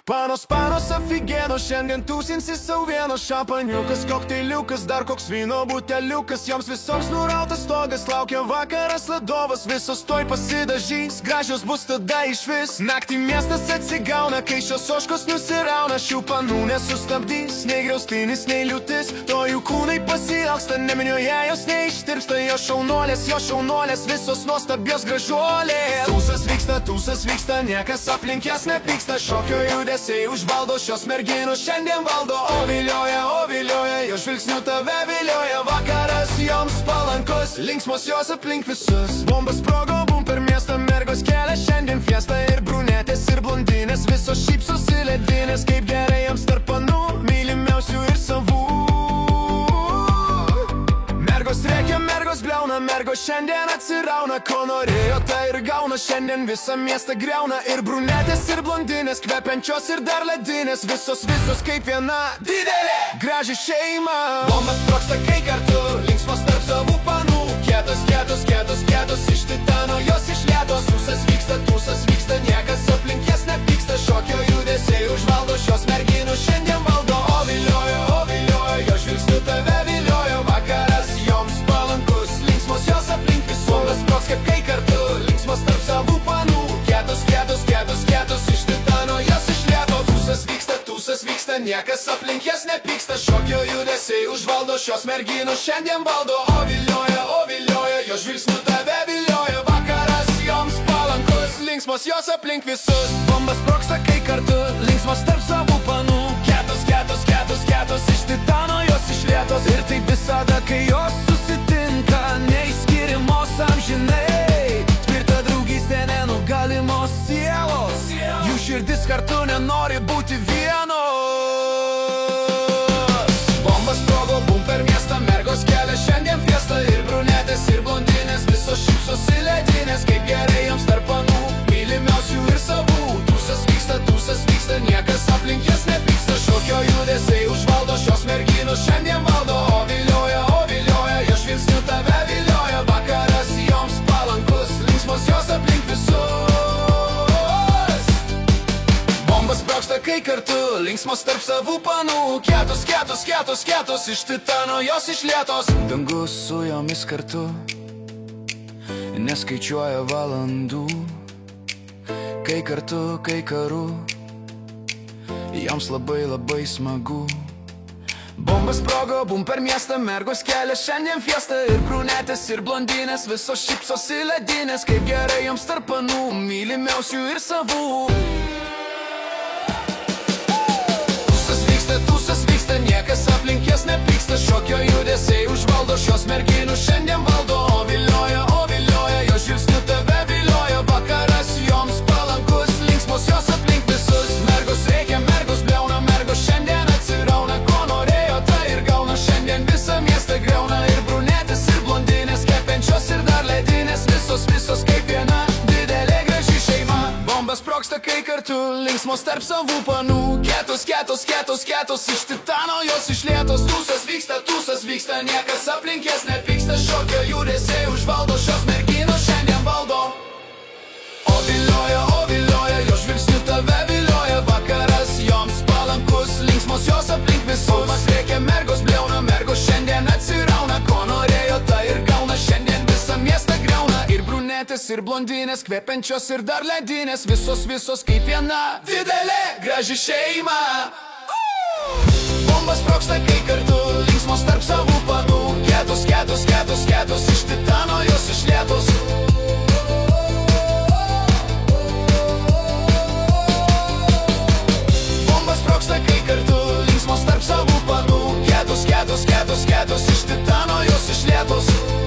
Panos aфигeno, šiandien tūsinsis sau vienas šampaniukas, kokteiliukas, dar koks vyno buteliukas. Joms visoms nurautas stogas, laukia vakaras ledovas, visos toj pasidažys, gražios bus tada išvis. Naktį miestas atsigauna, kai šios oškos nusirauna, šių panų nesustabdys, nei griaustinis, nei liūtis. To jų kūnai pasiilgsta, neminioje jos neištirpsta, jo šaunuolės, visos nuostabios gražuolės. Tūsas vyksta, niekas aplink jas nepyksta, šokio judesiai užvaldo, šios merginos šiandien valdo. O vilioja, jo žvilgsniu tave vilioja, vakaras joms palankus, linksmos jos aplink visus. Bombas sprogo, bum per miestą, mergos kelia šiandien fiestą, ir brunetės, ir blondinės, visos šypsosi ledinės, kaip gerai joms tarp panų, mylimiausių ir savų. Mergos rėkia, mergos bliauna, mergos šiandien atsirauna, ko norėjo, tai ir gauna, šiandien visą miestą griauna. Ir brunetės, ir blondinės, kvepiančios ir dar ledinės, visos kaip viena didelė graži šeima. Bombas sprogsta, kai kartu, linksmos tarp savų panų, kietos iš titano, jos išlietos. Tūsas vyksta, niekas aplink jas nepyksta, šokio judesiai užvaldo, šios merginų šiandien valdo. O vilioja, jo žvilgsniu tave vilioja, vakaras joms palankus, linksmos jos aplink visų. Bombas sprogs kaip kai kartu, linksmos tarp savų panų, kietos iš titano, jos išlieto. Tūsas vyksta, niekas aplink jas nepyksta, šokio judesiai užvaldo, šios merginų šiandien valdo. O vilioja, jo žvilgsniu tave vilioja, vakaras joms palankus, linksmos jos aplink visus. Bombas sprogsta kai kartu, linksmos tarp savų panų, kietos iš titano, jos išlietos. Ir taip visada, kai jos susitinka, neišskirimos amžinai, tvirta draugystė, nenugalimos sielos, jų širdis kartu nenori būti vienos. Bombas sprogo, bum per miestą, mergos kelia šiandien fiestą, ir brunetės, ir blondinės, visos šypsosi ledinės, kaip gerai joms tarp panų, mylimiausių ir savų. Tūsas vyksta, niekas aplink jas nepyksta, šokio judesiai užvaldo, šios merginos šiandien valdo. O vilioja, jo žvilgsniu tave vilioja, vakaras joms palankus, linksmos jos aplink visus. Bombas sprogsta kai kartu, linksmos tarp savų panų, kietos iš titano, jos išlietos. Dangus su jomis kartu neskaičiuoja valandų, kai kartu, kai karu, joms labai smagu. Bombas sprogo, bum per miestą, mergos kelia šiandien fiestą, ir brunetės, ir blondinės, visos šypsosi ledinės, kaip gerai joms tarp panų, mylimiausių ir savų. Tūsas vyksta, niekas aplink jas nepyksta, šokio judesiai užvaldo, šios merginų šiandien valdo. O vilioja, jo žvilgsniu tave vilioja, vakaras joms palankus, linksmos jos aplink visus. Mergos rėkia, mergos bliauna, mergos šiandien atsirauna, ko norėjo, tai ir gauna, šiandien visą miestą griauna. Ir brunetės, ir blondinės, kepiančios ir dar ledinės, visos kaip viena didelė graži šeima. Bombas sprogsta kai kartu, linksmos tarp savų panų, kietos iš titano, jos išlietos. Tūsas vyksta, niekas aplink jas nepyksta, šokio judesiai užvaldo, šios merginos šiandien valdo. O vilioja, jo žvilgsniu tave vilioja, vakaras joms palankus, linksmos jos aplink visus. Bombas rėkia, mergos bliauna, mergos šiandien atsirauna, ko norėjo, tai ir gauna, šiandien visą miestą griauna. Ir brunetės, ir blondinės, kvepiančios ir dar ledinės, visos kaip viena didelė graži šeima. Bombas sprogsta kai kartu, linksmos tarp savų panų, kietos iš titano, jos išlietos. Bombas sprogsta kai kartu, linksmos tarp savų panų, kietos iš titano, jos išlietos.